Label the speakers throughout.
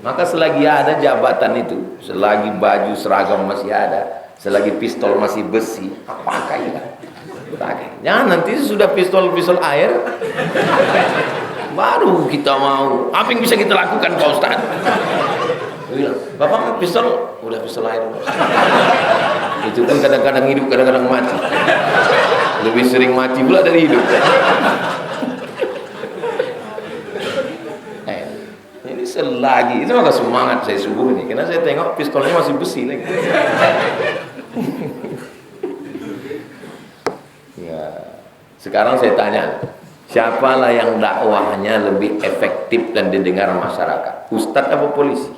Speaker 1: Maka selagi ada jabatan itu, selagi baju seragam masih ada, selagi pistol masih besi, pakailah. Pakai. Jangan nanti sudah pistol air, baru kita mau. Apa yang bisa kita lakukan Pak Ustaz? Bilang, Bapak pistol, udah pistol air. Itu pun kadang-kadang hidup, kadang-kadang mati. Lebih sering mati pula dari hidup. Ini selagi, itu maka semangat saya subuh ini, karena saya tengok pistolnya masih besi lagi. Ya, sekarang saya tanya, siapalah yang dakwahnya lebih efektif dan didengar masyarakat? Ustadz apa polisi?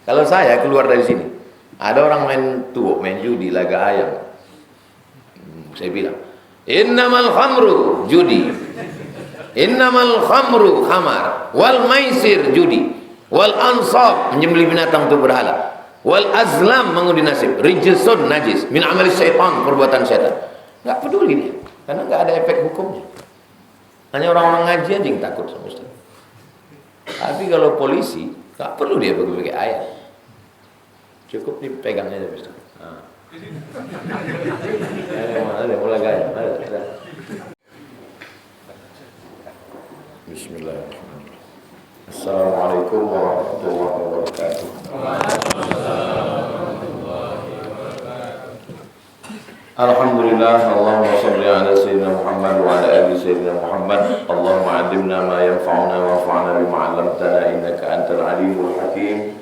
Speaker 1: Kalau saya keluar dari sini, ada orang main tuh, main judi, laga ayam. Saya bilang, innamal khamru judi, innamal khamru khamar, wal maisir judi, wal ansab menyembelih binatang untuk berhala, wal azlam mengundi nasib, rijsun najis, min amali syaitan perbuatan syaitan. Nggak peduli dia, karena nggak ada efek hukumnya. Hanya orang-orang ngaji aja yang takut sama Ustaz. Tapi kalau polisi, nggak perlu dia pakai ayat, cukup dipegang aja Ustaz. Ada mulai gaya, ada. Bismillahirrahmanirrahim. Assalamualaikum warahmatullahi wabarakatuh. Alhamdulillah, Allahumma shalli ala sayyidina Muhammad wa ala ali sayyidina Muhammad. Allahumma 'allimna ma yanfa'una wanfa'na bima 'allamtana innaka antal alimul hakim.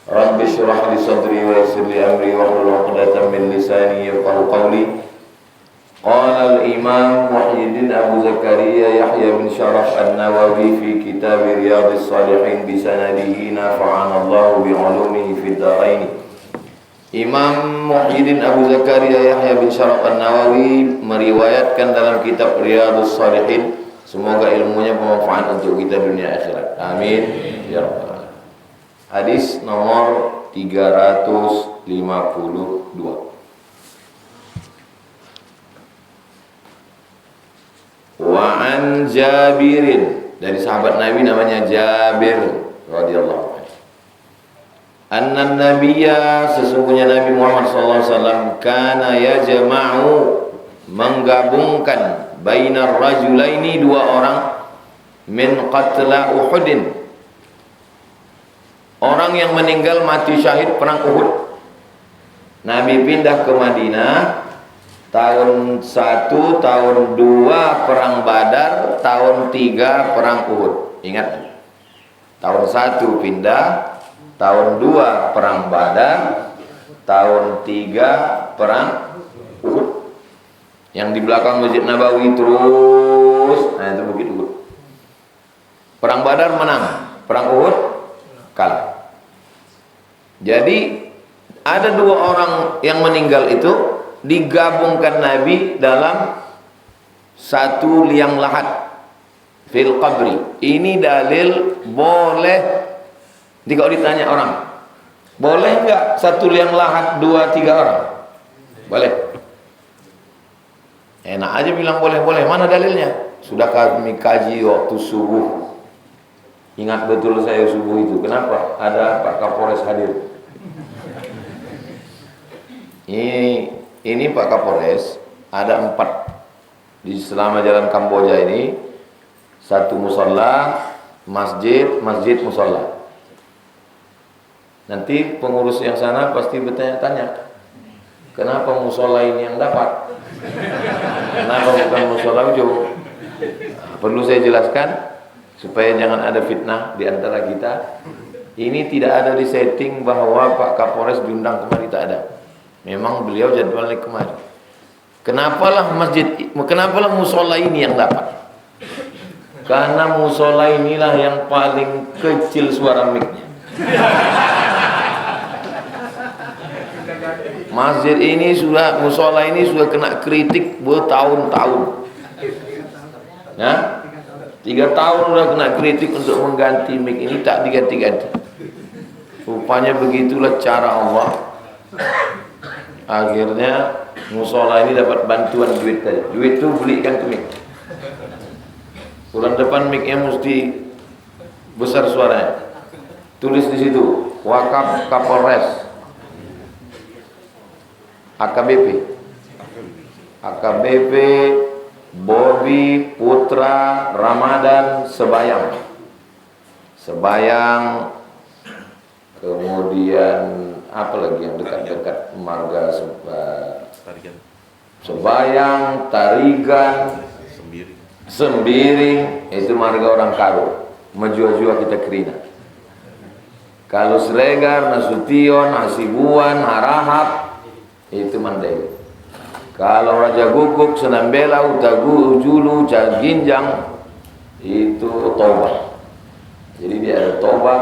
Speaker 1: Rabbi shrah li sadri wa yassir li amri wahlul 'uqdatam min lisani yafqahu qawli. Qala al-Imam Muhyiddin Abu Zakaria Yahya bin Sharaf An-Nawawi fi kitab Riyadhis Shalihin bi sanadihi nafa'ana Allah bi 'ulumihi fid dharain. Imam Muhyiddin Abu Zakaria Yahya bin Sharaf An-Nawawi meriwayatkan dalam kitab Riyadhus Shalihin, semoga ilmunya bermanfaat untuk kita dunia akhirat. Amin ya rabbal alamin. Hadis nomor 352. Wa an Jabirin, dari sahabat Nabi namanya Jabir radhiyallahu anhu. Anna nabiyya, sesungguhnya Nabi Muhammad sallallahu alaihi wasallam, kana yajma'u, menggabungkan bainar rajulaini, dua orang, min qatla Uhudin, orang yang meninggal mati syahid perang Uhud. Nabi pindah ke Madinah tahun 1, tahun 2 perang Badar, tahun 3 perang Uhud. Ingat, tahun 1 pindah, tahun 2 perang Badar, tahun 3 perang Uhud. Yang di belakang Masjid Nabawi terus, nah itu Bukit Uhud. Perang Badar menang, perang Uhud kalah. Jadi ada 2 orang yang meninggal itu digabungkan Nabi dalam satu liang lahat fil qabri. Ini dalil boleh. Kalau ditanya orang, boleh enggak satu liang lahat 2-3 orang? Boleh. Enak aja bilang boleh-boleh. Mana dalilnya? Sudah kami kaji waktu subuh. Ingat betul saya subuh itu. Kenapa? Ada Pak Kapolres hadir. Ini Pak Kapolres, ada 4 di selama jalan Kamboja ini. 1 musola, masjid, musola. Nanti pengurus yang sana pasti bertanya-tanya, kenapa musola ini yang dapat? Kenapa bukan musola ujung? Perlu saya jelaskan supaya jangan ada fitnah di antara kita. Ini tidak ada di setting bahwa Pak Kapolres diundang kemari, tak ada. Memang beliau jadwalnya kemari. Kenapalah musola ini yang dapat? Karena musola inilah yang paling kecil suara mic-nya. Masjid ini musola ini sudah kena kritik bertahun-tahun. Ya? 3 tahun sudah kena kritik untuk mengganti mic ini, tak diganti-ganti. Rupanya begitulah cara Allah. Akhirnya musola ini dapat bantuan duit tadi. Duit itu belikan ke mic. Bulan depan mic-nya mesti Besar suaranya. Tulis di situ, Wakaf Kapolres. AKBP Bobi Putra Ramadan Sebayang, kemudian apa lagi yang dekat-dekat marga Sebayang, Tarigan, Sembiring, itu marga orang Karo. Menjua-jua kita kerina. Kalau Sregar, Nasution, Hasibuan, Harahap, itu Mandailing. Kalau Raja Guguk, Senambela, Utagu, Ujulu, Ginjang, itu Toba. Jadi dia ada Toba,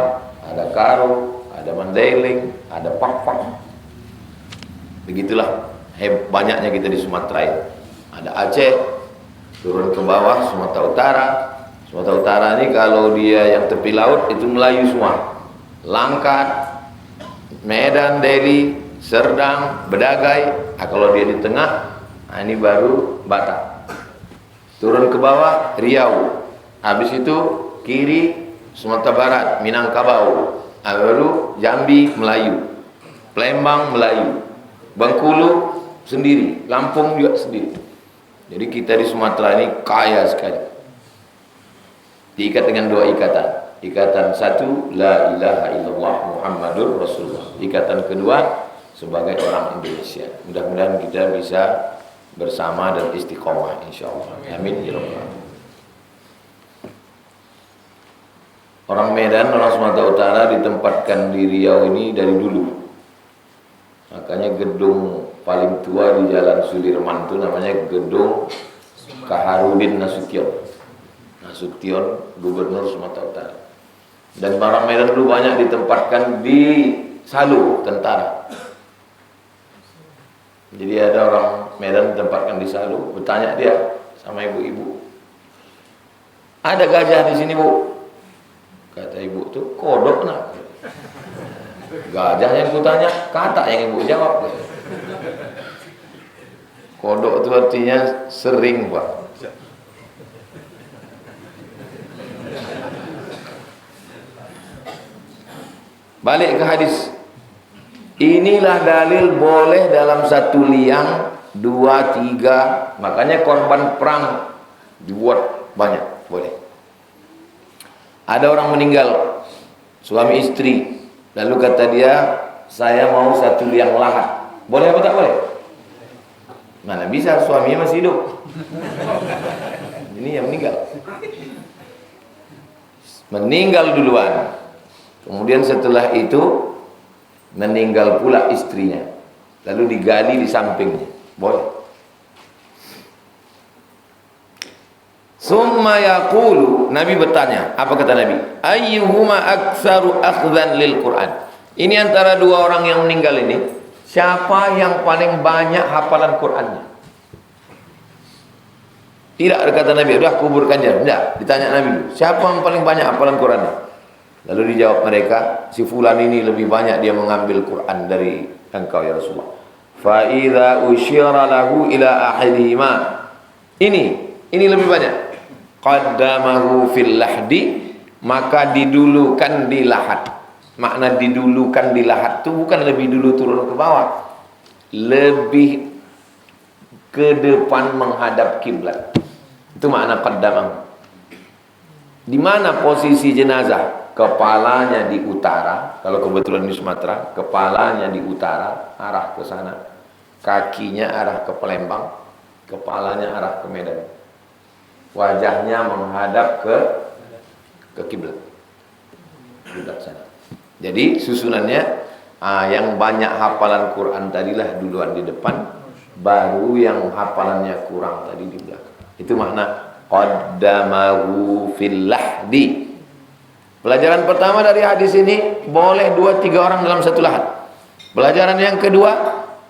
Speaker 1: ada Karo, ada Mandailing, ada Pakpak. Begitulah banyaknya kita di Sumatera ini. Ada Aceh, turun ke bawah Sumatera Utara. Sumatera Utara ini kalau dia yang tepi laut itu Melayu semua. Langkat, Medan, Deli, Serdang, Bedagai. Nah, kalau dia di tengah, nah ini baru Batak. Turun ke bawah Riau. Habis itu kiri Sumatera Barat, Minangkabau. Nah, baru Jambi Melayu, Palembang Melayu, Bengkulu sendiri, Lampung juga sendiri. Jadi kita di Sumatera ini kaya sekali. Diikat dengan dua ikatan. Ikatan satu, la ilaha illallah Muhammadur Rasulullah. Ikatan kedua, sebagai orang Indonesia. Mudah-mudahan kita bisa bersama dan istiqomah insyaallah. Amin ya rabbal alamin. Orang Medan, orang Sumatera Utara ditempatkan di Riau ini dari dulu. Makanya gedung paling tua di Jalan Sudirman itu namanya Gedung Kaharudin Nasution. Nasution, Gubernur Sumatera Utara. Dan orang Medan dulu banyak ditempatkan di Salu, tentara. Jadi ada orang Medan ditempatkan di Salu, bertanya dia sama ibu-ibu, ada gajah di sini bu? Kata ibu tuh, kodok nak. Gajah yang kutanya, kata yang ibu jawab. Kodok itu artinya sering pak. Balik ke hadis. Inilah dalil boleh dalam satu liang, 2, 3. Makanya korban perang dibuat banyak, boleh. Ada orang meninggal, suami istri, lalu kata dia, saya mau satu liang lahat. Boleh apa tak boleh? Mana bisa, suaminya masih hidup. Ini yang meninggal. Meninggal duluan. Kemudian setelah itu meninggal pula istrinya, lalu digali di sampingnya, boleh. Summa yaqulu, Nabi bertanya, apa kata Nabi? Ayyuhuma aktsaru akhdhan lil Quran. Ini antara dua orang yang meninggal ini, siapa yang paling banyak hafalan Qurannya? Tidak ada kata Nabi, udah kuburkan aja. Tidak, ditanya Nabi, siapa yang paling banyak hafalan Qurannya? Lalu dijawab mereka, si fulan ini lebih banyak dia mengambil Quran dari engkau ya Rasulullah. Fa idza usyira lahu ila ahadihima. Ini lebih banyak. Qaddamahu fil lahdi, maka didulukan di lahat. Makna didulukan di lahat itu bukan lebih dulu turun ke bawah. Lebih ke depan menghadap kiblat. Itu makna qaddamahu. Di mana posisi jenazah? Kepalanya di utara, kalau kebetulan di Sumatera, kepalanya di utara, arah ke sana. Kakinya arah ke Palembang, kepalanya arah ke Medan. Wajahnya menghadap ke kiblat. Kiblat sana. Jadi susunannya yang banyak hafalan Quran tadilah duluan di depan, baru yang hafalannya kurang tadi di belakang. Itu makna qaddamahu fil lahdi. Pelajaran pertama dari hadis ini, boleh 2-3 orang dalam satu lahat. Pelajaran yang kedua,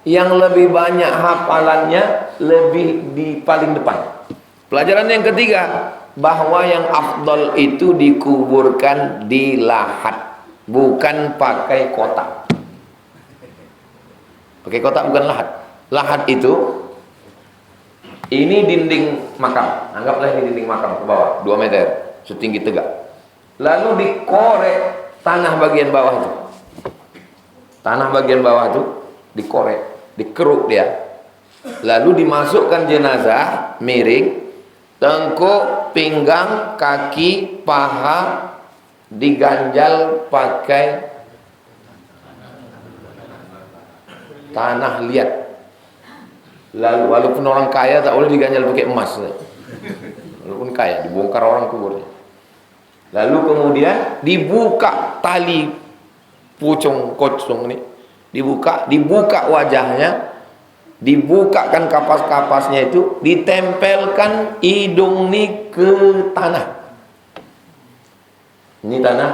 Speaker 1: yang lebih banyak hafalannya lebih di paling depan. Pelajaran yang ketiga, bahwa yang afdal itu dikuburkan di lahat, bukan pakai kotak. Pakai kotak bukan lahat. Lahat itu, ini dinding makam. Anggaplah ini dinding makam ke bawah, 2 meter, setinggi tegak. lalu dikorek tanah bagian bawah itu. Tanah bagian bawah itu dikorek, dikeruk dia. Lalu dimasukkan jenazah miring, tengkuk, pinggang, kaki, paha diganjal pakai tanah liat. Lalu walaupun orang kaya tak boleh diganjal pakai emas. Walaupun kaya dibongkar orang kuburnya. Lalu kemudian dibuka tali pucung kocong ini, dibuka wajahnya, dibukakan kapas-kapasnya itu, ditempelkan hidung ini ke tanah. Ini tanah,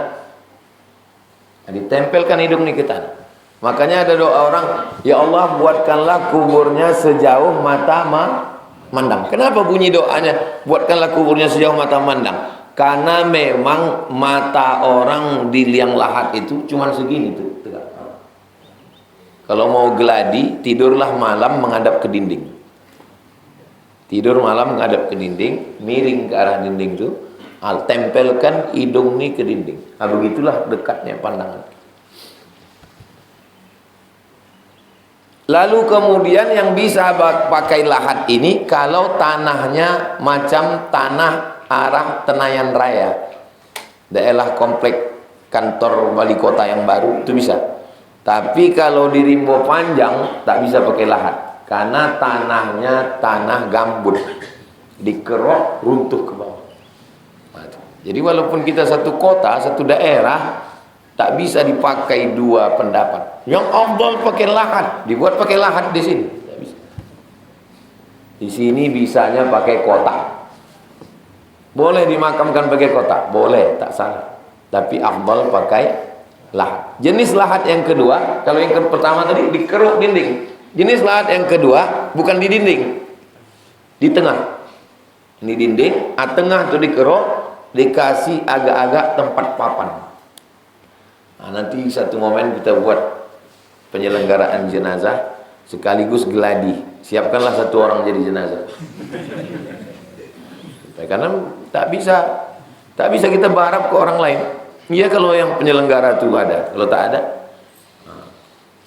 Speaker 1: ditempelkan hidung ini ke tanah. Makanya ada doa orang, ya Allah buatkanlah kuburnya sejauh mata memandang. Kenapa bunyi doanya buatkanlah kuburnya sejauh mata memandang? Karena memang mata orang di liang lahat itu cuma segini tuh. Kalau mau geladi, tidurlah malam menghadap ke dinding. Tidur malam menghadap ke dinding, miring ke arah dinding itu, tempelkan hidung ini ke dinding. Nah, begitulah dekatnya pandangan. Lalu kemudian yang bisa pakai lahat ini kalau tanahnya macam tanah arah Tenayan Raya, daerah komplek kantor wali kota yang baru, itu bisa. Tapi kalau di Rimbo Panjang tak bisa pakai lahat karena tanahnya tanah gambut, dikerok runtuh ke bawah. Jadi walaupun kita satu kota, satu daerah, tak bisa dipakai dua pendapat. Yang afdal pakai lahat, dibuat pakai lahat di sini. Tak bisa. Di sini bisanya pakai kotak. Boleh dimakamkan pakai kotak, boleh, tak salah. Tapi afdal pakai lahat. Jenis lahat yang kedua, kalau yang pertama tadi dikeruk dinding. Jenis lahat yang kedua bukan di dinding, di tengah. Ini dinding, tengah itu dikeruk, dikasih agak-agak tempat papan. Nah, nanti satu momen kita buat penyelenggaraan jenazah sekaligus geladi. Siapkanlah satu orang jadi jenazah. Karena tak bisa kita berharap ke orang lain. Iya kalau yang penyelenggara itu ada, kalau tak ada,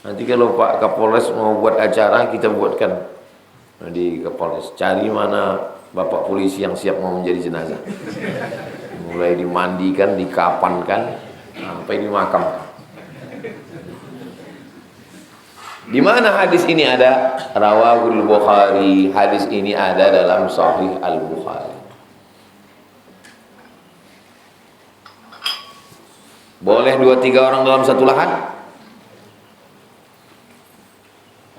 Speaker 1: nanti kalau Pak Kapolres mau buat acara kita buatkan di Kapolres. Cari mana Bapak polisi yang siap mau menjadi jenazah. Mulai dimandikan, dikapankan, sampai dimakamkan. Di mana hadis ini ada? Rawahul Bukhari. Hadis ini ada dalam Sahih Al-Bukhari. Boleh 2-3 orang dalam satu lahan?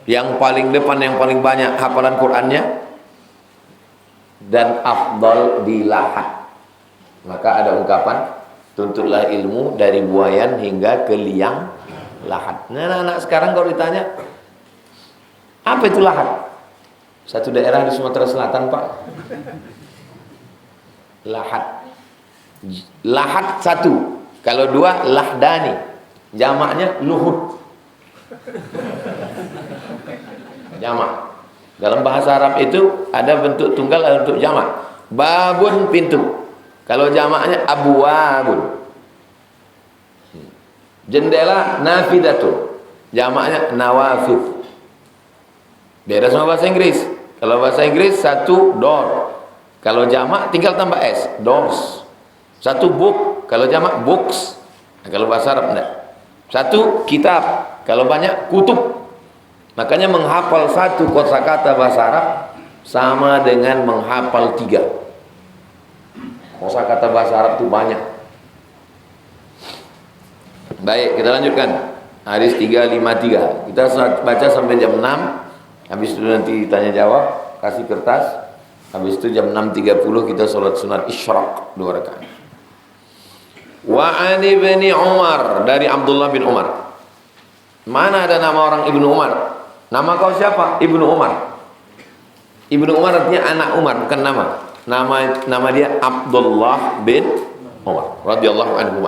Speaker 1: Yang paling depan, yang paling banyak hafalan Qur'annya, dan afdal di lahat. Maka ada ungkapan, tuntutlah ilmu dari buayan hingga ke liang lahat. Nah, anak-anak sekarang kalau ditanya, apa itu lahat? Satu daerah di Sumatera Selatan, Pak. Lahat. Lahat satu. Kalau dua, lahdani. Jamaknya luhud. Jamak. Dalam bahasa Arab itu ada bentuk tunggal, ada bentuk jamak. Babun, pintu. Kalau jamaknya abwabun. Jendela nafidatun. Jamaknya nawafid. Beda sama bahasa Inggris. Kalau bahasa Inggris satu door. Kalau jamak tinggal tambah s, doors. Satu book, kalau jamak books. Nah, kalau bahasa Arab enggak. Satu kitab, kalau banyak kutub. Makanya menghafal satu kosakata bahasa Arab sama dengan menghafal 3. Kosakata bahasa Arab itu banyak. Baik, kita lanjutkan. Hadis 353. Kita baca sampai jam 6. Habis itu nanti tanya jawab, kasih kertas. Habis itu jam 6.30 kita sholat sunat isyraq 2 rakaat. Wa an ibni Umar, dari Abdullah bin Umar. Mana ada nama orang Ibnu Umar? Nama kau siapa? Ibnu Umar. Ibnu Umar artinya anak Umar, bukan nama. Nama dia Abdullah bin Umar radhiyallahu anhu.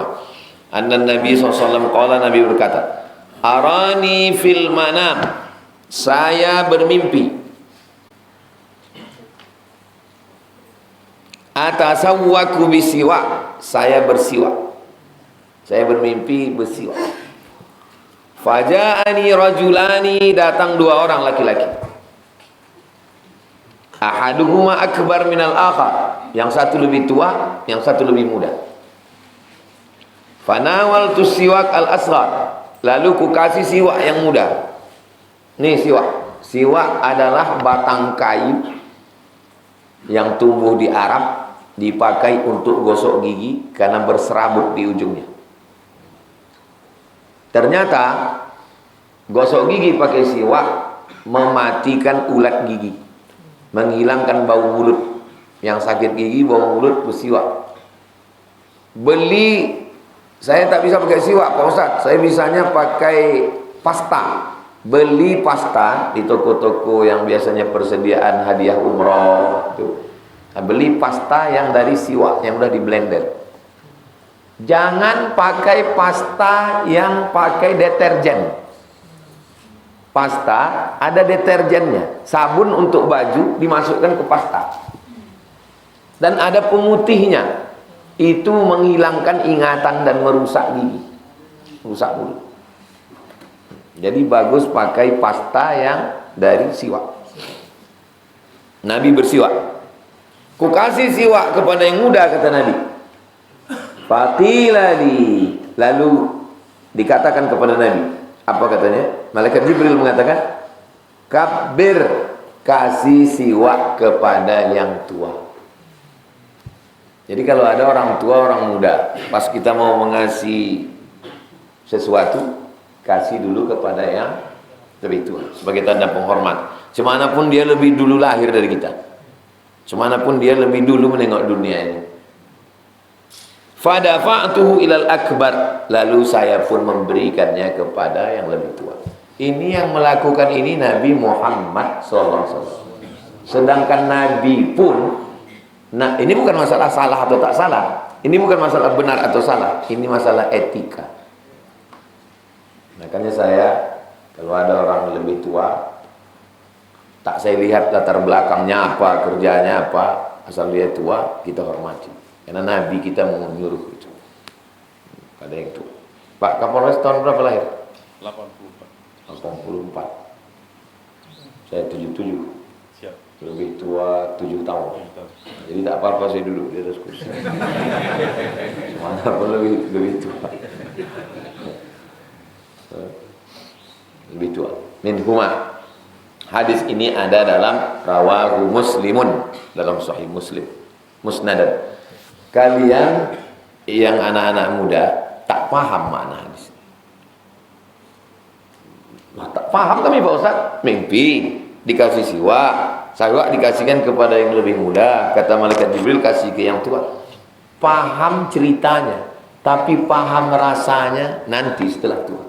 Speaker 1: Anna Nabi SAW qala, Nabi berkata, arani fil manam, saya bermimpi, atasawwaku bisiwak, saya bersiwak. Saya bermimpi bersiwak. Faja'ani rajulani, datang dua orang laki-laki. Ahaduhuma akbar minal akhar, yang satu lebih tua, yang satu lebih muda. Fanawaltu siwak al-asghar, lalu ku kasih siwak yang muda. Nih siwak. Siwak adalah batang kayu yang tumbuh di Arab, dipakai untuk gosok gigi karena berserabut di ujungnya. Ternyata gosok gigi pakai siwak mematikan ulat gigi, menghilangkan bau mulut. Yang sakit gigi, bau mulut, bersiwak. Saya tak bisa pakai siwak Pak Ustaz, saya bisanya pakai pasta. Beli pasta di toko-toko yang biasanya persediaan hadiah umroh tuh. Nah, beli pasta yang dari siwak, yang udah di blender. Jangan pakai pasta yang pakai deterjen. Pasta ada deterjennya. Sabun untuk baju dimasukkan ke pasta. Dan ada pemutihnya. Itu menghilangkan ingatan dan merusak gigi, merusak mulut. Jadi bagus pakai pasta yang dari siwak. Nabi bersiwak. Ku kasih siwak kepada yang muda, kata Nabi. Fatilali, lalu dikatakan kepada Nabi, apa katanya? Malaikat Jibril mengatakan, kabir, kasih siwak kepada yang tua. Jadi kalau ada orang tua, orang muda, pas kita mau mengasih sesuatu, kasih dulu kepada yang lebih tua, sebagai tanda penghormat. Semanapun dia lebih dulu lahir dari kita, semanapun dia lebih dulu menengok dunia ini. Fadafa'tuhu ilal akbar, lalu saya pun memberikannya kepada yang lebih tua. Ini yang melakukan ini Nabi Muhammad SAW. Sedangkan Nabi pun, nah ini bukan masalah salah atau tak salah, ini bukan masalah benar atau salah, ini masalah etika. Makanya saya, kalau ada orang lebih tua, tak saya lihat latar belakangnya apa, kerjanya apa, asal dia tua, kita hormati. Karena Nabi kita menyuruh itu pada yang tua. Pak Kapolres tahun berapa lahir? 84. Saya 77.
Speaker 2: Siap.
Speaker 1: Lebih tua 7 tahun. Jadi tak apa-apa saya duduk di atas kursi. Mana pun lebih tua. Lebih tua. Min huma. Hadis ini ada dalam rawahu Muslimun, dalam Sahih Muslim. Musnadan. Kalian yang anak-anak muda tak paham makna hadis. Tak paham kami Pak Ustaz. Mimpi dikasih siwak dikasihkan kepada yang lebih muda, kata malaikat Jibril kasih ke yang tua. Paham ceritanya, tapi paham rasanya nanti setelah tua.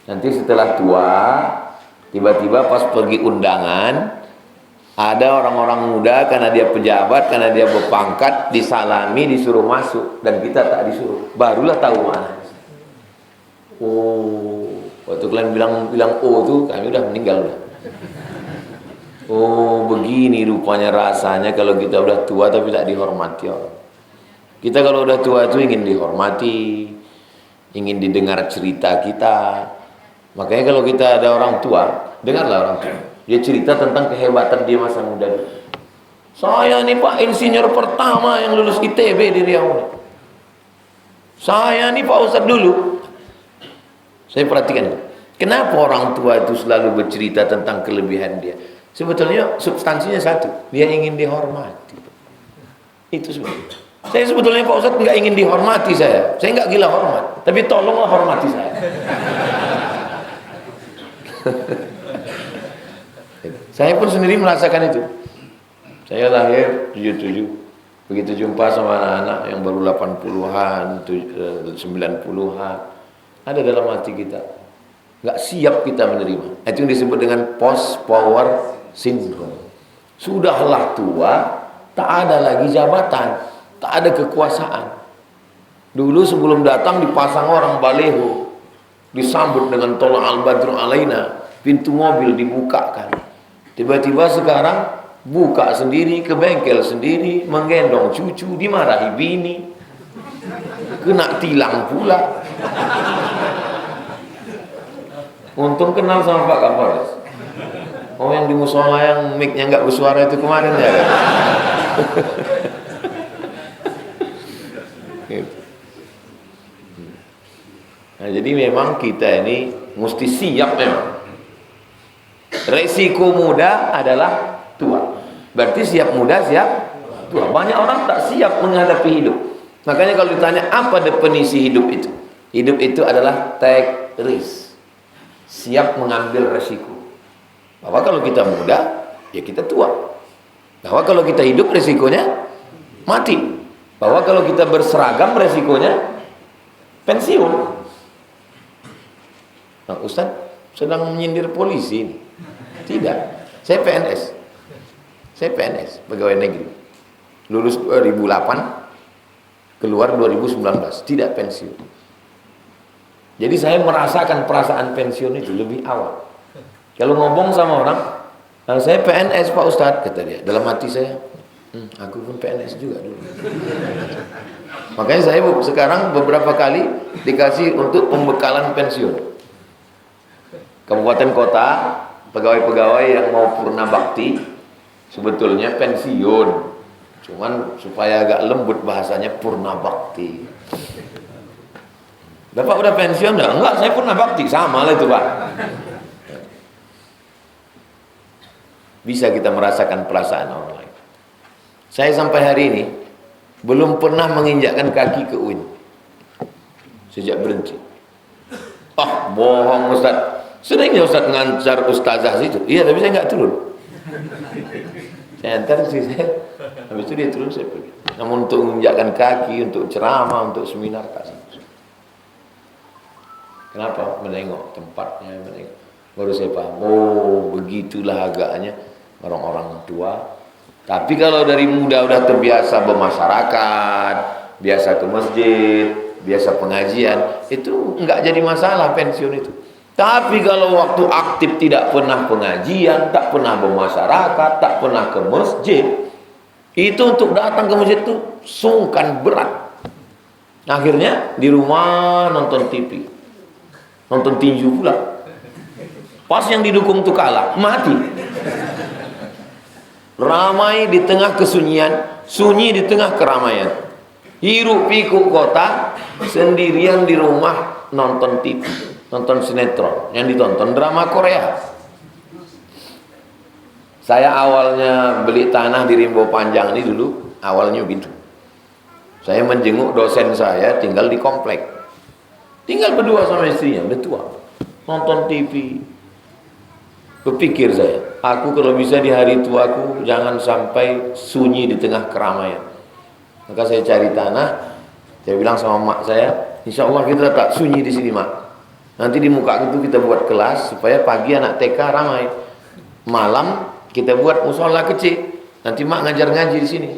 Speaker 1: Nanti setelah tua, tiba-tiba pas pergi undangan, ada orang-orang muda karena dia pejabat, karena dia berpangkat, disalami, disuruh masuk, dan kita tak disuruh. Barulah tahu mana. Oh, waktu kalian bilang oh tuh, kami udah meninggal udah. Oh, begini rupanya rasanya kalau kita udah tua tapi tak dihormati orang. Kita kalau udah tua itu ingin dihormati, ingin didengar cerita kita. Makanya kalau kita ada orang tua, dengarlah orang tua. Dia cerita tentang kehebatan dia masa muda. Saya nih Pak insinyur pertama yang lulus ITB di Riau. Saya nih Pak Ustadz dulu. Saya perhatikan, kenapa orang tua itu selalu bercerita tentang kelebihan dia? Sebetulnya substansinya satu, dia ingin dihormati. Itu sebetulnya. Saya sebetulnya Pak Ustadz nggak ingin dihormati saya nggak gila hormat, tapi tolonglah hormati saya. Saya pun sendiri merasakan itu. Saya lahir 77, begitu jumpa sama anak-anak yang baru 80-an, 90-an, ada dalam hati kita, nggak siap kita menerima. Itu yang disebut dengan post power syndrome. Sudahlah tua, tak ada lagi jabatan, tak ada kekuasaan. Dulu sebelum datang dipasang orang baleho, disambut dengan tola al-badru alaina, pintu mobil dibukakan. Tiba-tiba sekarang buka sendiri, ke bengkel sendiri, menggendong cucu, dimarahi bini. kena tilang pula. Untung kenal sama Pak Kapolres. Oh, yang di musola yang mic-nya nggak bersuara itu kemarin ya kan? Gitu. Nah, jadi memang kita ini mesti siap memang. Resiko muda adalah tua. Berarti siap muda, siap tua. Banyak orang tak siap menghadapi hidup. Makanya kalau ditanya apa definisi hidup itu? Hidup itu adalah take risk. Siap mengambil resiko. Bahwa kalau kita muda, ya kita tua. Bahwa kalau kita hidup, resikonya mati. Bahwa kalau kita berseragam, resikonya pensiun. Nah, Ustaz sedang menyindir polisi ini. Tidak. Saya PNS. Saya PNS, pegawai negeri. Lulus 2008, keluar 2019. Tidak pensiun. Jadi saya merasakan perasaan pensiun itu lebih awal. Kalau ngomong sama orang, saya PNS Pak Ustadz, kata dia. Dalam hati saya, aku pun PNS juga dulu. Makanya saya sekarang beberapa kali dikasih untuk pembekalan pensiun. Kabupaten kota, pegawai-pegawai yang mau purna bakti, sebetulnya pensiun. Cuman supaya agak lembut bahasanya purna bakti. Bapak udah pensiun dah? Enggak, saya purna bakti. Sama lah itu Pak. Bisa kita merasakan perasaan orang lain. Saya sampai hari ini belum pernah menginjakkan kaki ke UIN sejak berhenti. Bohong Ustaz. Seringnya Ustaz ngancar ustazah situ. Iya, tapi saya nggak turun. Saya antar sih saya. Habis itu dia turun, saya pergi. Namun untuk menginjakkan kaki, untuk ceramah, untuk seminar kasih. Kenapa? Menengok tempatnya, menengok. Baru saya paham. Oh, begitulah agaknya orang-orang tua. Tapi kalau dari muda udah terbiasa bermasyarakat, biasa ke masjid, biasa pengajian, itu enggak jadi masalah pensiun itu. Tapi kalau waktu aktif tidak pernah pengajian, tak pernah bermasyarakat, tak pernah ke masjid, itu untuk datang ke masjid itu sungkan berat. Akhirnya di rumah nonton TV, nonton tinju pula. Pas yang didukung itu kalah, mati. Ramai di tengah kesunyian, sunyi di tengah keramaian. Hiruk pikuk kota, sendirian di rumah nonton TV, nonton sinetron, yang ditonton drama Korea. Saya awalnya beli tanah di Rimbo Panjang ini dulu, awalnya gitu. Saya menjenguk dosen saya tinggal di komplek. Tinggal berdua sama istrinya, udah tua. Nonton TV. Berpikir saya, aku kalau bisa di hari tuaku jangan sampai sunyi di tengah keramaian. Maka saya cari tanah, saya bilang sama mak saya, insya Allah kita tak sunyi di sini mak. Nanti di muka itu kita buat kelas supaya pagi anak TK ramai, malam kita buat musola kecil. Nanti mak ngajar ngaji di sini.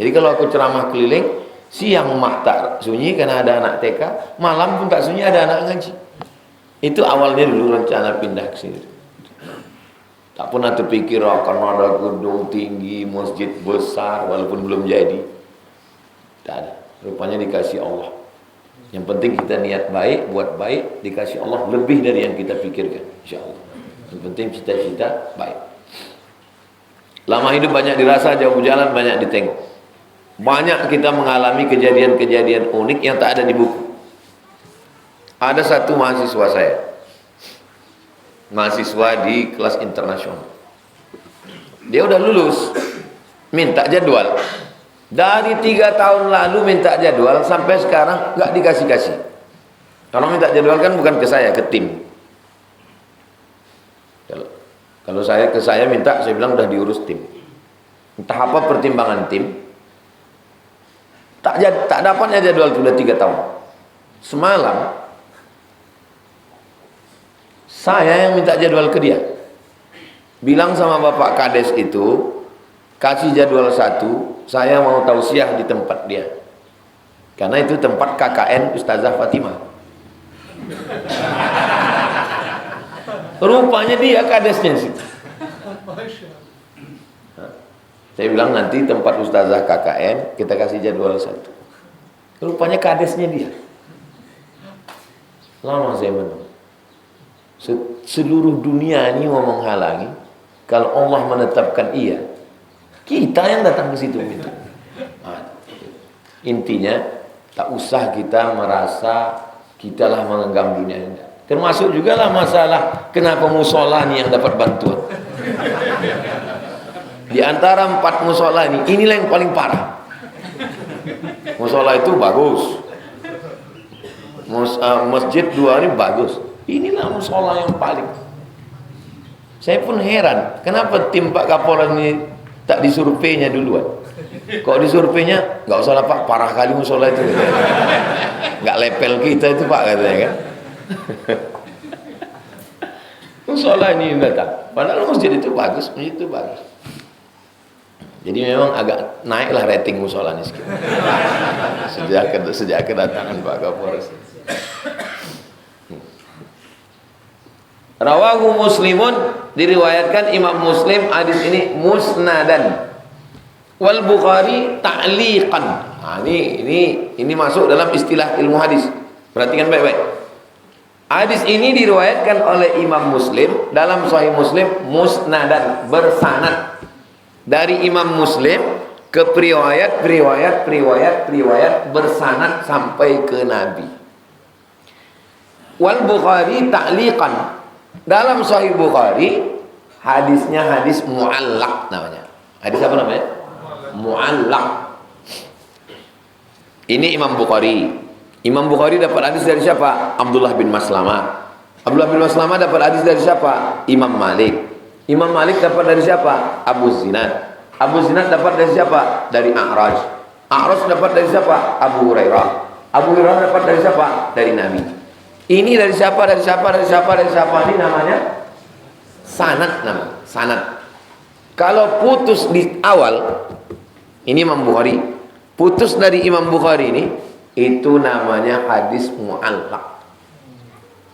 Speaker 1: Jadi kalau aku ceramah keliling, siang mak tak sunyi karena ada anak TK, malam pun tak sunyi ada anak ngaji. Itu awalnya dulu rencana pindah ke sini. Tak pernah terpikir akan ada gedung tinggi, masjid besar, walaupun belum jadi. Tak ada. Rupanya dikasih Allah. Yang penting kita niat baik, buat baik, dikasih Allah lebih dari yang kita pikirkan, insyaAllah. Yang penting cita-cita baik. Lama hidup banyak dirasa, jauh jalan banyak ditengok. Banyak kita mengalami kejadian-kejadian unik yang tak ada di buku. Ada satu mahasiswa saya, mahasiswa di kelas internasional. Dia udah lulus, minta jadwal. Dari 3 tahun lalu minta jadwal, sampai sekarang nggak dikasih-kasih. Kalau minta jadwal kan bukan ke saya, ke tim. Kalau saya ke saya minta, saya bilang udah diurus tim. Entah apa pertimbangan tim, tak dapatnya jadwal sudah 3 tahun. Semalam saya yang minta jadwal ke dia, bilang sama Bapak Kades itu, kasih jadwal 1, saya mau tausiah di tempat dia, karena itu tempat KKN Ustazah Fatimah. Rupanya dia kadesnya sih. Saya bilang nanti tempat Ustazah KKN kita kasih jadwal 1. Rupanya kadesnya dia. Lama saya menunggu. Seluruh dunia ini mau menghalangi. Kalau Allah menetapkan iya, kita yang datang ke situ minta. Nah, intinya tak usah kita merasa kita lah mengenggam dunia ini. Termasuk juga lah masalah kenapa musola ini yang dapat bantuan. Di antara 4 musola ini, inilah yang paling parah. Musola itu bagus, masjid 2 ini bagus. Inilah musola yang paling. Saya pun heran, kenapa tim Pak Kapolres ini tak disurveinya duluan? Kok disurveinya, nggak usah lah Pak, parah kali musola itu. Nggak level kita itu Pak katanya kan. Musola ini datang, padahal masjid itu bagus, masjid itu bagus. Jadi memang agak naiklah rating musola ini sejak kedatangan Pak Kapolres. Rawahu Muslimun, diriwayatkan Imam Muslim hadis ini musnadan. Wal Bukhari ta'liqan. Nah, ini masuk dalam istilah ilmu hadis. Perhatikan baik-baik. Hadis ini diriwayatkan oleh Imam Muslim dalam Sahih Muslim musnadan, bersanad dari Imam Muslim ke periwayat bersanad sampai ke Nabi. Wal Bukhari ta'liqan. Dalam Sahih Bukhari hadisnya hadis mu'allaq namanya. Hadis apa namanya? Mu'allaq. Ini Imam Bukhari. Imam Bukhari dapat hadis dari siapa? Abdullah bin Maslamah. Abdullah bin Maslamah dapat hadis dari siapa? Imam Malik. Imam Malik dapat dari siapa? Abu Zinad. Abu Zinad dapat dari siapa? Dari A'raj. A'raj dapat dari siapa? Abu Hurairah. Abu Hurairah dapat dari siapa? Dari Nabi. Ini dari siapa? Dari siapa? Dari siapa? Dari siapa? Ini namanya sanad, namanya sanad. Kalau putus di awal, ini Imam Bukhari. Putus dari Imam Bukhari ini, itu namanya hadis mu'allaq.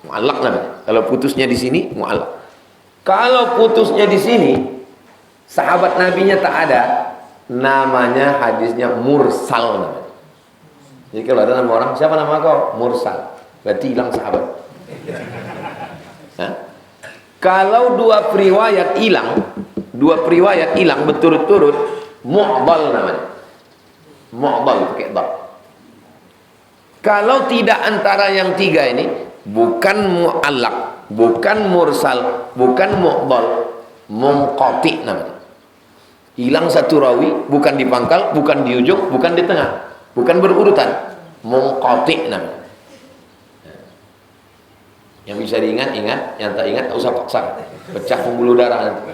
Speaker 1: Mu'allaq namanya. Kalau putusnya di sini, mu'allaq. Kalau putusnya di sini, sahabat nabinya tak ada, namanya hadisnya mursal namanya. Jadi kalau ada nama orang, siapa nama kau? Mursal. Berarti hilang sahabat. Hah? Kalau dua periwayat hilang berturut-turut, mu'dal namanya. Mu'dal pakai dal. Kalau tidak antara yang 3 ini, bukan mu'allaq, bukan mursal, bukan mu'dal, munqati namanya. Hilang satu rawi, bukan di pangkal, bukan di ujung, bukan di tengah, bukan berurutan, munqati namanya. Yang bisa diingat, ingat. Yang tak ingat, tak usah paksa. Pecah pembuluh darah nanti.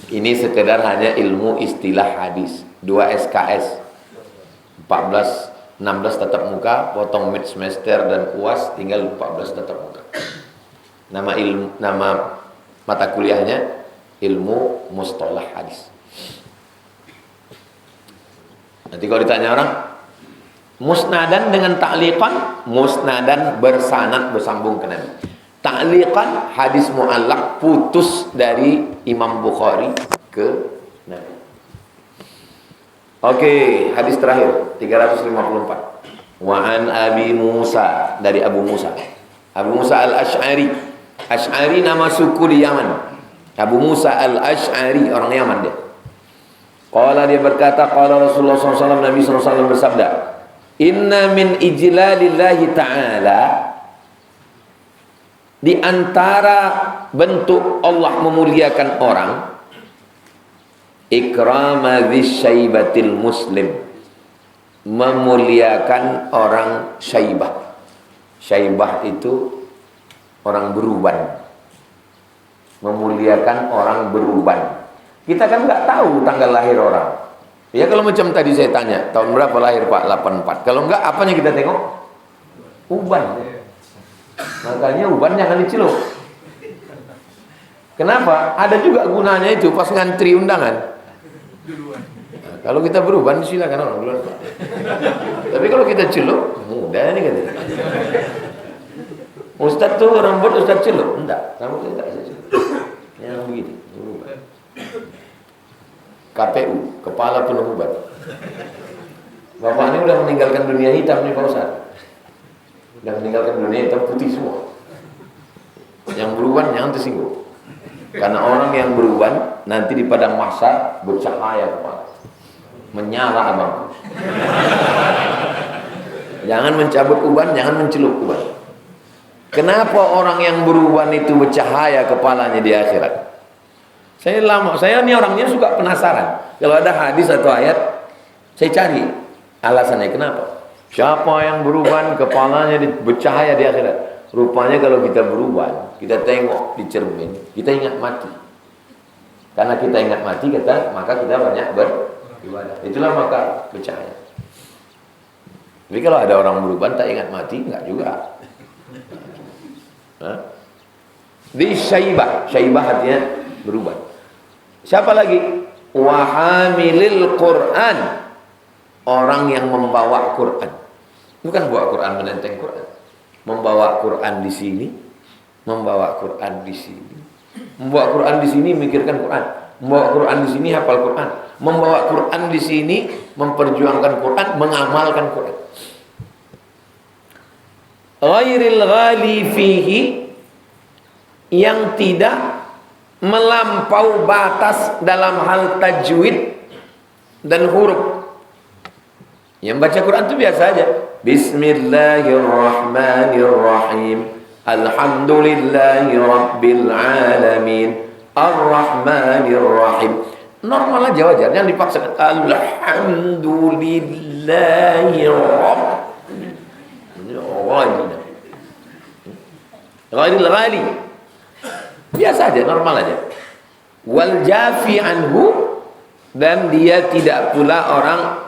Speaker 1: Ini sekedar hanya ilmu istilah hadis. 2 SKS. 14, 16 tatap muka, potong mid semester dan UAS, tinggal 14 tatap muka. Nama mata kuliahnya ilmu mustalah hadis. Nanti kalau ditanya orang, musnadan dengan ta'liqan, musnadan bersanad bersambung ke Nabi. Ta'liqan hadis mu'allaq putus dari Imam Bukhari ke Nabi. Oke, hadis terakhir 354. Wa an Abi Musa, dari Abu Musa. Abu Musa Al-Asy'ari. Asy'ari nama suku di Yaman. Abu Musa Al-Asy'ari orang Yaman dia. Qala, dia berkata, qala Rasulullah SAW, Nabi SAW bersabda, inna min ijlalillahi ta'ala, di antara bentuk Allah memuliakan orang, ikrama dzisyaibatil muslim, memuliakan orang syaibah. Syaibah itu orang beruban. Memuliakan orang beruban. Kita kan nggak tahu tanggal lahir orang. Ya kalau macam tadi saya tanya, tahun berapa lahir Pak? 84. Kalau enggak, apanya kita tengok? Uban. Makanya uban jangan dicelup. Kenapa? Ada juga gunanya itu pas ngantri undangan. Nah, kalau kita beruban, silakan orang duluan Pak. Tapi kalau kita celup, mudah ini katanya. Ustaz tuh rambut Ustaz celup? Enggak, rambut tidak bisa celup. Yang begini, beruban. KPU, kepala penuh uban. Bapak ini udah meninggalkan dunia hitam nih Pak Ustaz. Udah meninggalkan dunia hitam, putih semua. Yang beruban jangan tersinggung. Karena orang yang beruban nanti di padang mahsyar bercahaya kepala, menyala abang. Jangan mencabut uban, jangan mencelup uban. Kenapa orang yang beruban itu bercahaya kepalanya di akhirat? Saya ini orangnya suka penasaran. Kalau ada hadis atau ayat, saya cari alasannya kenapa. Siapa yang beruban kepalanya bercahaya di akhirat? Rupanya kalau kita beruban, kita tengok di cermin, kita ingat mati. Karena kita ingat mati, maka kita banyak beribadah. Itulah maka bercahaya. Tapi kalau ada orang beruban tak ingat mati, enggak juga. Di syaibah artinya beruban. Siapa lagi? Wahamilil Quran, orang yang membawa Quran. Bukan bawa Quran menenteng Quran. Membawa Quran di sini, membawa Quran di sini. Membawa Quran di sini mikirkan Quran. Membawa Quran di sini hafal Quran. Membawa Quran di sini memperjuangkan Quran, mengamalkan Quran. Ghairil ghali fihi, yang tidak melampau batas dalam hal tajwid dan huruf. Yang baca Quran itu biasa aja. Bismillahirrahmanirrahim. Alhamdulillahi rabbil alamin. Ar-Rahmanir-Rahim. Normal aja, wajar, jangan dipaksakan. Alhamdulillahi rabbil alamin. Biasa aja, normal aja. Wal jafi anhu, dan dia tidak pula orang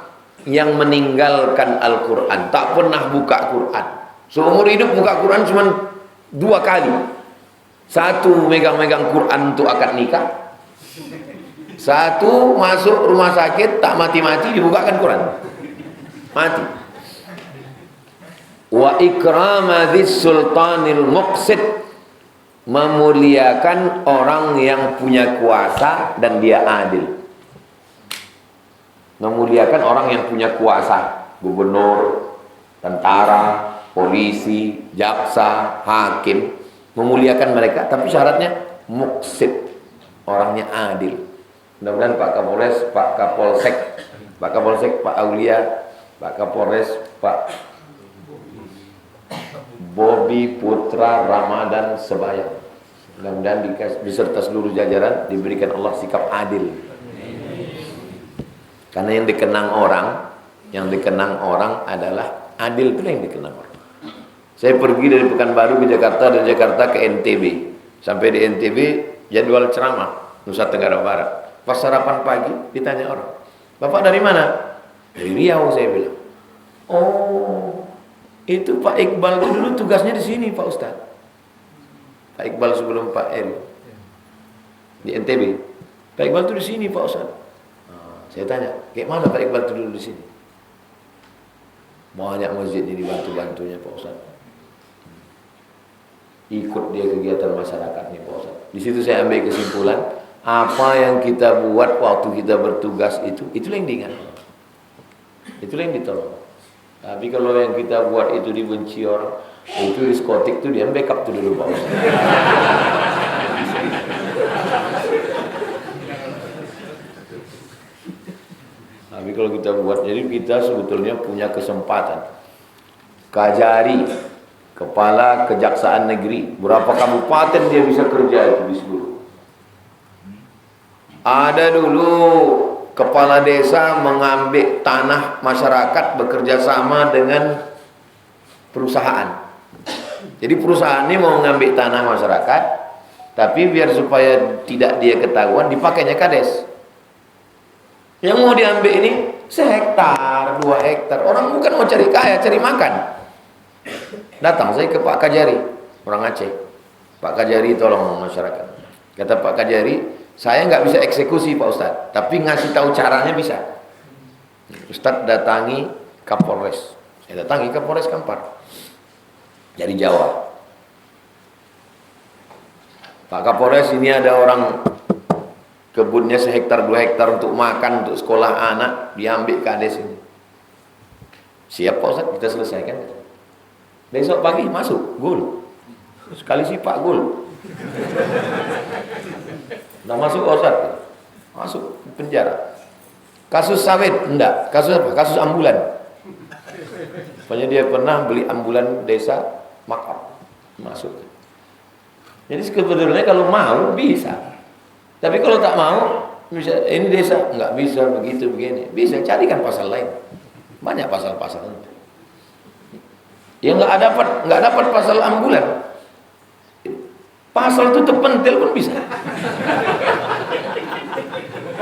Speaker 1: yang meninggalkan Al-Quran, tak pernah buka Quran. Seumur hidup buka Quran cuma 2 kali. Satu megang-megang Quran untuk akad nikah. Satu masuk rumah sakit tak mati-mati dibukakan Quran. Mati. Wa ikrama dzis sultanil muqsid, memuliakan orang yang punya kuasa dan dia adil. Memuliakan orang yang punya kuasa, gubernur, tentara, polisi, jaksa, hakim, memuliakan mereka, tapi syaratnya muqsid, orangnya adil. Mudah-mudahan Pak Kapolres, Pak Kapolsek, Pak Aulia, Pak Kapolres, Pak Bobi Putra Ramadan Sebayang, mudah-mudahan beserta seluruh jajaran diberikan Allah sikap adil. Karena yang dikenang orang adalah adil, itu yang dikenang orang. Saya pergi dari Pekanbaru ke Jakarta, dari Jakarta ke NTB. Sampai di NTB jadwal ceramah Nusa Tenggara Barat. Pas sarapan pagi ditanya orang, "Bapak dari mana?" "Dari Riau," saya bilang. "Oh, itu Pak Iqbal dulu tugasnya di sini, Pak Ustaz." Pak Iqbal sebelum Pak Eri di NTB. "Pak Iqbal itu di sini, Pak Ustaz." Saya tanya, "Kayak mana Pak Iqbal itu dulu di sini?" "Banyak masjid ini dibantu-bantunya Pak Ustaz. Ikut dia kegiatan masyarakatnya Pak Ustaz." Di situ saya ambil kesimpulan, apa yang kita buat waktu kita bertugas itulah yang diingat. Itulah yang ditolong. Tapi kalau yang kita buat itu dibenci orang, itu diskotik tuh dia backup tuh dulu Pak Ustaz. Tapi kalau kita buat, jadi kita sebetulnya punya kesempatan. Kajari, kepala kejaksaan negeri, berapa kabupaten dia bisa kerja itu di seluruh. Ada dulu kepala desa mengambil tanah masyarakat bekerja sama dengan perusahaan. Jadi perusahaan ini mau mengambil tanah masyarakat, tapi biar supaya tidak dia ketahuan, dipakainya kades. Yang mau diambil ini 1 hektar, 2 hektar. Orang bukan mau cari kaya, cari makan. Datang saya ke Pak Kajari, orang Aceh. Pak Kajari tolong masyarakat. Kata Pak Kajari, "Saya nggak bisa eksekusi Pak Ustadz, tapi ngasih tahu caranya bisa." Ustadz datangi Kapolres. Saya datangi Kapolres Kampar dari Jawa. "Pak Kapolres, ini ada orang kebunnya 1 hektar 2 hektar untuk makan, untuk sekolah anak, diambil kades ini. Siap Pak Ustaz, kita selesaikan. Besok pagi masuk, gul. Sekali sipak gul. Udah masuk Pak Ustaz, masuk penjara. Kasus sawit, enggak. Kasus apa? Kasus ambulan. Pokoknya dia pernah beli ambulan desa, makar. Masuk. Jadi sebetulnya kalau mau, bisa. Tapi kalau tak mau, bisa, ini desa, enggak bisa begitu, begini. Bisa, carikan pasal lain. Banyak pasal-pasal. Ya enggak dapat pasal ambulan. Pasal tutup pentil pun bisa.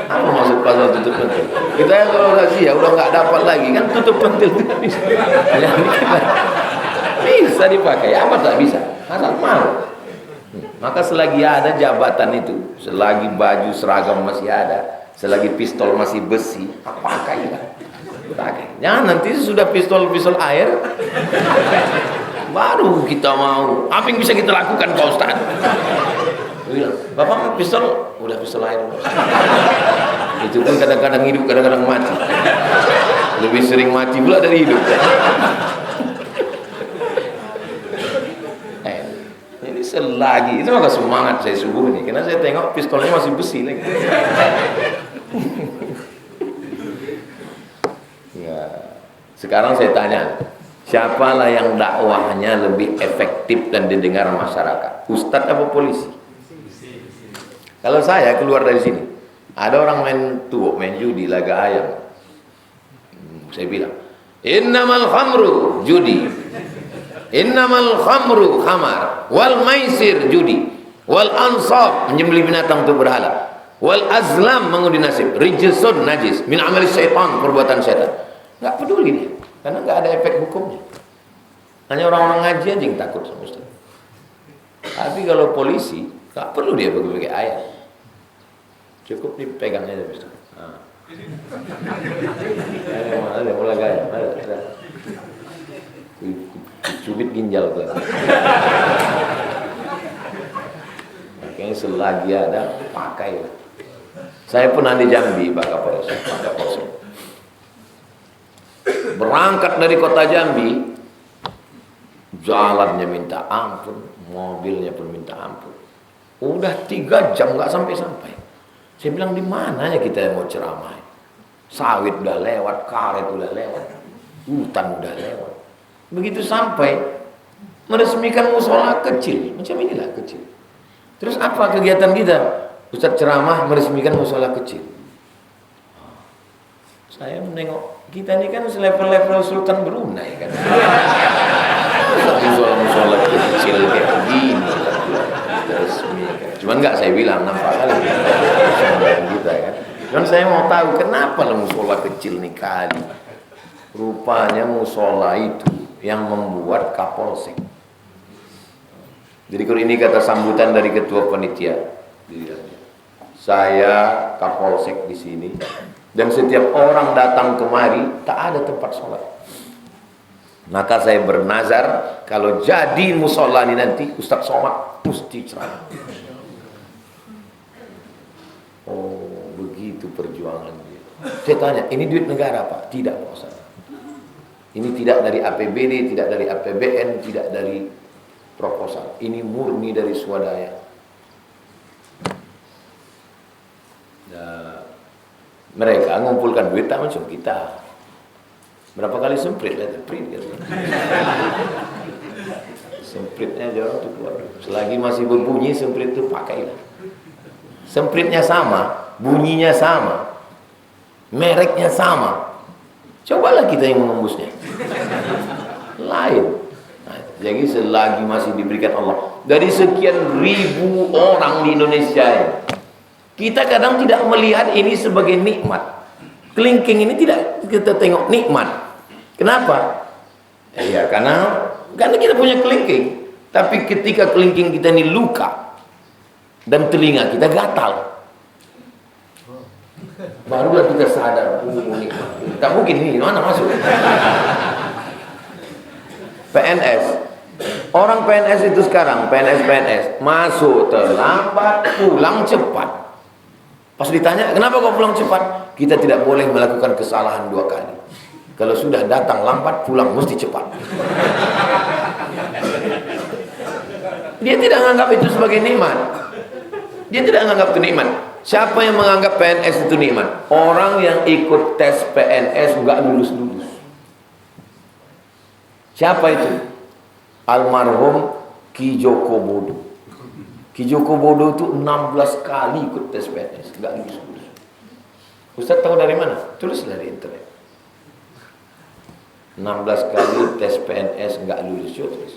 Speaker 1: Apa maksud pasal tutup pentil? Kita yang kalau razia udah nggak dapat lagi kan tutup pentil tidak bisa. Bisa dipakai, apa tak bisa? Asal mau. Maka selagi ada jabatan itu, selagi baju seragam masih ada, selagi pistol masih besi, pakai lah. Pakai. Jangan nanti sudah pistol air, baru kita mau. Apa yang bisa kita lakukan Pak Ustaz? Bilang, Bapak pistol, udah pistol air. Itu pun kadang-kadang hidup, kadang-kadang mati. Lebih sering mati pula dari hidup. Ini selagi, itu maka semangat saya subuh nih, karena saya tengok pistolnya masih besi lagi. Ya, sekarang saya tanya, siapalah yang dakwahnya lebih efektif dan didengar masyarakat? Ustadz apa polisi? Kalau saya keluar dari sini, ada orang main tuok, main judi, laga ayam. Saya bilang, innamal khamru judi, innamal khamru khamar, wal maisir judi, wal ansab menyembelih binatang untuk berhala, wal azlam mengundi nasib, rijsun najis, min amali syaitan, perbuatan setan. Nggak peduli dia, karena nggak ada efek hukumnya. Hanya orang-orang ngaji aja yang takut sama Ustaz. Tapi kalau polisi, nggak perlu dia pakai ayat. Cukup dipegang aja Ustaz. Ada mulai gaya, ada. Cubit ginjal tuh. Makanya selagi ada pakai. Saya pernah di Jambi, Pak Kapolres. Berangkat dari kota Jambi, jalannya minta ampun, mobilnya pun minta ampun. Udah 3 jam nggak sampai-sampai. Saya bilang, di mana ya kita mau ceramah? Sawit udah lewat, karet udah lewat, hutan udah lewat. Begitu sampai, meresmikan musola kecil, macam inilah kecil. Terus apa kegiatan kita? Ustaz ceramah meresmikan musola kecil. Saya menengok, kita ini kan selevel-level Sultan Brunei kan. Musola kecil kayak begini. Cuman enggak, saya bilang nampak kali kita kan. Cuman saya mau tahu kenapa musola kecil nih kali. Rupanya musola itu yang membuat Kapolsek. Jadi kalau ini kata sambutan dari ketua panitia, saya Kapolsek di sini, dan setiap orang datang kemari tak ada tempat sholat. Maka saya bernazar, kalau jadi musola ini nanti Ustaz Somad mesti ceramah. Oh, begitu perjuangan dia. Saya tanya, ini duit negara Pak? Tidak Pak Ustaz. Ini tidak dari APBD, tidak dari APBN, tidak dari proposal. Ini murni dari swadaya. Nah, mereka mengumpulkan duit tak macam kita. Berapa kali semprit lah, sempritnya jarang tuh keluar. Selagi masih berbunyi semprit itu pakailah. Sempritnya sama, bunyinya sama, mereknya sama. Cobalah kita yang mengembusnya. Lain. Nah, jadi selagi masih diberikan Allah, dari sekian ribu orang di Indonesia ini, kita kadang tidak melihat ini sebagai nikmat. Kelingking ini tidak kita tengok nikmat. Kenapa? Ya karena kita punya kelingking. Tapi ketika kelingking kita ini luka dan telinga kita gatal, barulah kita sadar, nikmat. Tak mungkin ini mana masuk. PNS, orang PNS itu sekarang PNS masuk terlambat, pulang cepat. Pas ditanya, kenapa kau pulang cepat? Kita tidak boleh melakukan kesalahan 2 kali. Kalau sudah datang lambat, pulang mesti cepat. Dia tidak menganggap itu sebagai nikmat. Dia tidak menganggap itu nikmat. Siapa yang menganggap PNS itu nikmat? Orang yang ikut tes PNS nggak lulus-lulus. Siapa itu? Almarhum Ki Joko Bodo. Ki Joko Bodo itu 16 kali ikut tes PNS, nggak lulus-lulus. Ustaz tahu dari mana? Tulis dari internet. 16 kali tes PNS nggak lulus, yo terus.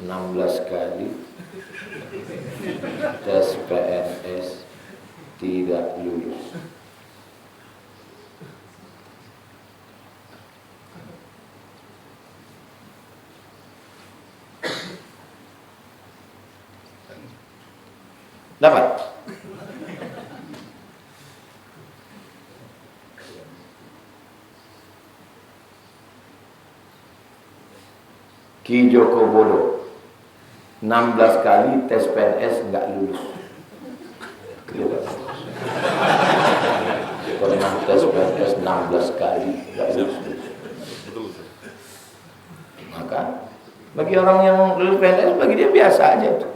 Speaker 1: 16 kali tes PNS tidak lulus. Dapat. Ki Joko Bodo 16 kali tes PNS nggak lulus. Pernah tes PNS 16 kali nggak lulus. Maka bagi orang yang lulus PNS, bagi dia biasa aja tuh.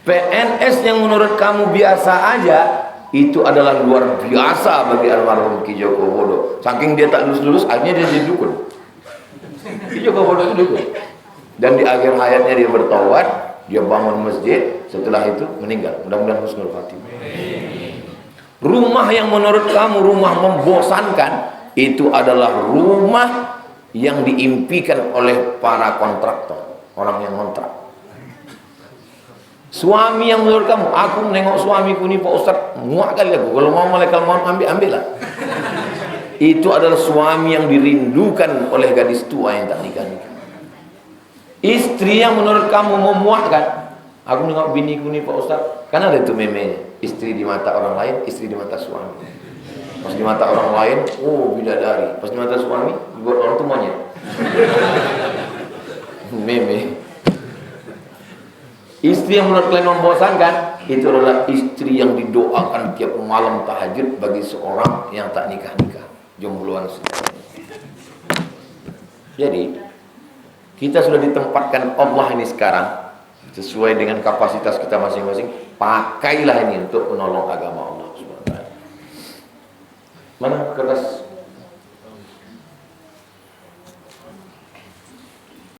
Speaker 1: PNS yang menurut kamu biasa aja, itu adalah luar biasa bagi almarhum Ki Joko Bodo. Saking dia tak lulus-lulus, akhirnya dia jadi dukun. Ki Joko Bodo itu dukun. Dan di akhir hayatnya dia bertaubat, dia bangun masjid, setelah itu meninggal. Mudah-mudahan husnul khatimah. Rumah yang menurut kamu rumah membosankan, itu adalah rumah yang diimpikan oleh para kontraktor, orang yang kontrak. Suami yang menurut kamu, aku menengok suamiku ini Pak Ustaz, muak kali aku, kalau mau malaikat mau ambil-ambillah. Itu adalah suami yang dirindukan oleh gadis tua yang tak nikah-nikah. Istri yang menurut kamu memuakkan, aku nengok biniku nih Pak Ustaz, kan ada itu memenya, istri di mata orang lain, istri di mata suami. Pas di mata orang lain, oh bidadari. Pas di mata suami, buat orang tuh monyet. Meme. Istri yang menurut kalian membosankan, itu adalah istri yang didoakan tiap malam tahajud bagi seorang yang tak nikah-nikah, jombloan sudah. Jadi kita sudah ditempatkan Allah ini sekarang sesuai dengan kapasitas kita masing-masing. Pakailah ini untuk menolong agama Allah Subhanahu wa taala. Mana kertas